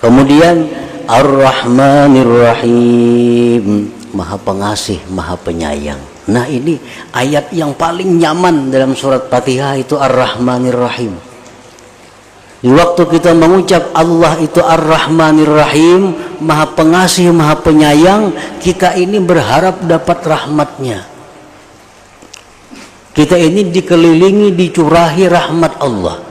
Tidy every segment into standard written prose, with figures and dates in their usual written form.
Kemudian Ar-Rahmanir Rahim, Maha Pengasih, Maha Penyayang. Nah, ini ayat yang paling nyaman dalam surat Fatihah itu Ar-Rahmanir Rahim. Di waktu kita mengucap Allah itu Ar-Rahmanir Rahim, Maha Pengasih, Maha Penyayang, kita ini berharap dapat rahmatnya. Kita ini dikelilingi, dicurahi rahmat Allah.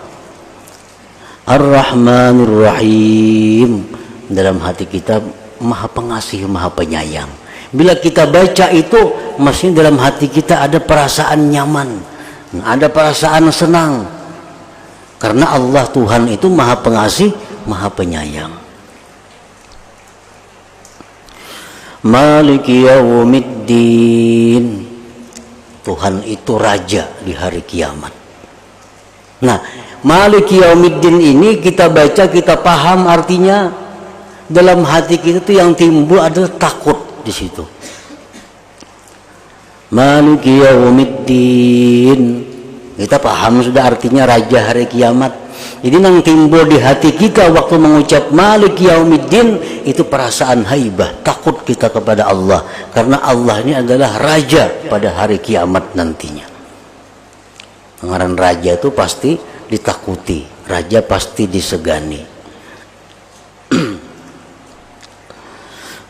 Ar-Rahmanir Rahim, dalam hati kita Maha Pengasih, Maha Penyayang. Bila kita baca itu, mesti dalam hati kita ada perasaan nyaman, ada perasaan senang. Karena Allah Tuhan itu Maha Pengasih, Maha Penyayang. Maliki Yaumiddin, Tuhan itu raja di hari kiamat. Nah, Maliki Yaumiddin ini kita baca, kita paham artinya. Dalam hati kita itu yang timbul adalah takut di situ. Maliki Yaumiddin, kita paham sudah artinya raja hari kiamat. Jadi yang timbul di hati kita waktu mengucap Maliki Yaumiddin itu perasaan haibah, takut kita kepada Allah, karena Allah ini adalah raja pada hari kiamat nantinya. Pengaran raja itu pasti ditakuti, raja pasti disegani.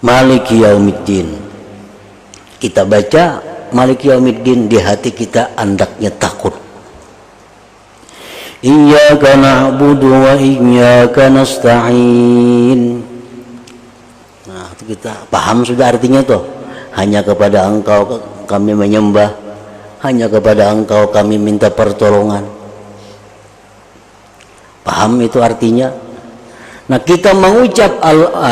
Maliki Yaumiddin, kita baca Maliki Yaumiddin, di hati kita andaknya takut. Iyyaka na'budu wa iyyaka nasta'in. Nah, itu kita paham sudah artinya tuh. Hanya kepada Engkau kami menyembah, hanya kepada Engkau kami minta pertolongan. Paham itu artinya? Nah, kita mengucap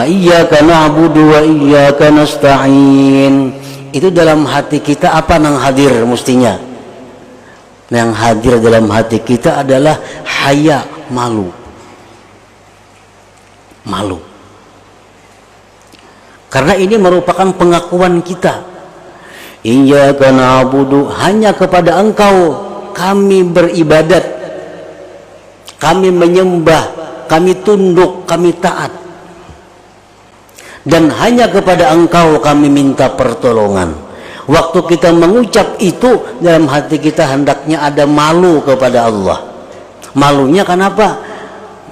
iyyaka na'budu wa iyyaka nasta'in, itu dalam hati kita apa yang hadir mestinya? Yang hadir dalam hati kita adalah haya, malu. Malu. Karena ini merupakan pengakuan kita. Iyyaka na'budu, hanya kepada Engkau kami beribadat, kami menyembah, kami tunduk, kami taat. Dan hanya kepada Engkau kami minta pertolongan. Waktu kita mengucap itu, dalam hati kita hendaknya ada malu kepada Allah. Malunya kenapa?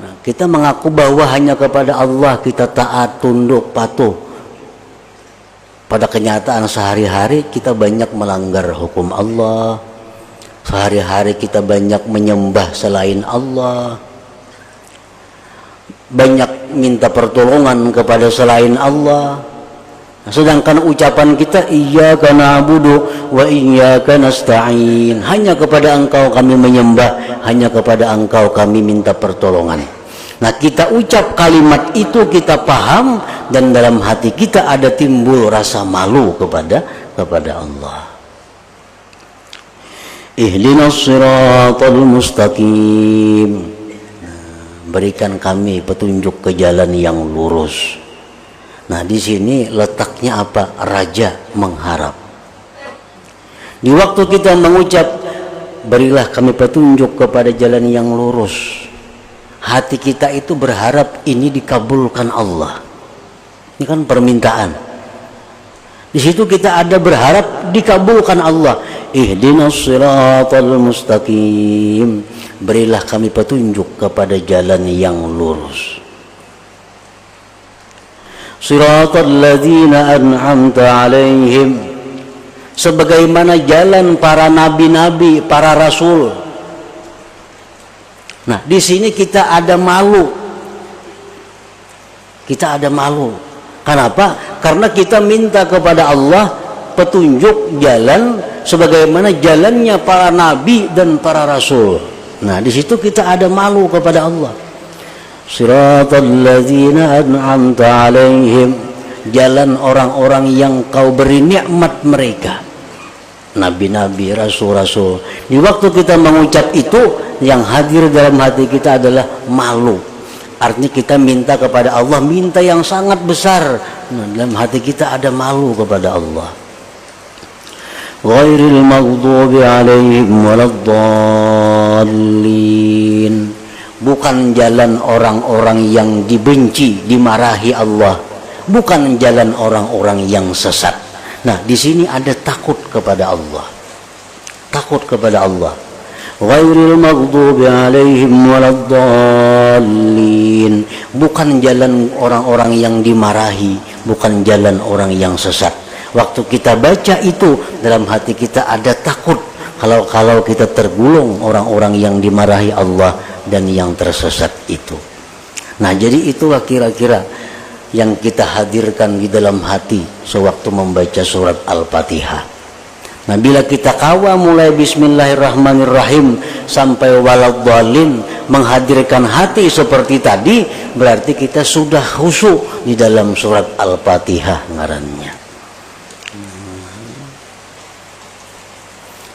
Nah, kita mengaku bahwa hanya kepada Allah kita taat, tunduk, patuh. Pada kenyataan sehari-hari kita banyak melanggar hukum Allah. Sehari-hari kita banyak menyembah selain Allah, banyak minta pertolongan kepada selain Allah. Sedangkan ucapan kita iyyaka na'budu wa iyyaka nasta'in, hanya kepada Engkau kami menyembah, hanya kepada Engkau kami minta pertolongan. Nah, kita ucap kalimat itu, kita paham, dan dalam hati kita ada timbul rasa malu kepada Allah. Ihdinas siratal mustaqim, berikan kami petunjuk ke jalan yang lurus. Nah, di sini letaknya apa? Raja mengharap. Di waktu kita mengucap berilah kami petunjuk kepada jalan yang lurus, hati kita itu berharap ini dikabulkan Allah. Ini kan permintaan. Di situ kita ada berharap dikabulkan Allah. Ihdinas siratal mustaqim, berilah kami petunjuk kepada jalan yang lurus. Siratal ladzina an'amta alaihim, sebagaimana jalan para nabi-nabi, para rasul. Nah, di sini kita ada malu. Kita ada malu. Kenapa? Karena kita minta kepada Allah petunjuk jalan sebagaimana jalannya para nabi dan para rasul. Nah, di situ kita ada malu kepada Allah. Siratal ladzina an'amta alaihim, jalan orang-orang yang Kau beri nikmat mereka, nabi-nabi, rasul-rasul. Di waktu kita mengucap itu, yang hadir dalam hati kita adalah malu. Artinya kita minta kepada Allah, minta yang sangat besar. Nah, dalam hati kita ada malu kepada Allah. Ghairil maghdubi alaihim waladdallin, bukan jalan orang-orang yang dibenci, dimarahi Allah, bukan jalan orang-orang yang sesat. Nah, di sini ada takut kepada Allah. Takut kepada Allah. Ghairil maghdubi alaihim waladdallin. Bukan jalan orang-orang yang dimarahi, bukan jalan orang yang sesat. Waktu kita baca itu, dalam hati kita ada takut kalau kita tergulung orang-orang yang dimarahi Allah dan yang tersesat itu. Nah, jadi itulah kira-kira yang kita hadirkan di dalam hati sewaktu membaca surat Al-Fatihah. Nah, bila kita kawal mulai bismillahirrahmanirrahim sampai waladdallin, menghadirkan hati seperti tadi, berarti kita sudah khusyuk di dalam surat Al-Fatihah ngarannya.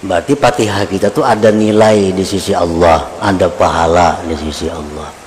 Berarti Fatihah kita tuh ada nilai di sisi Allah, ada pahala di sisi Allah.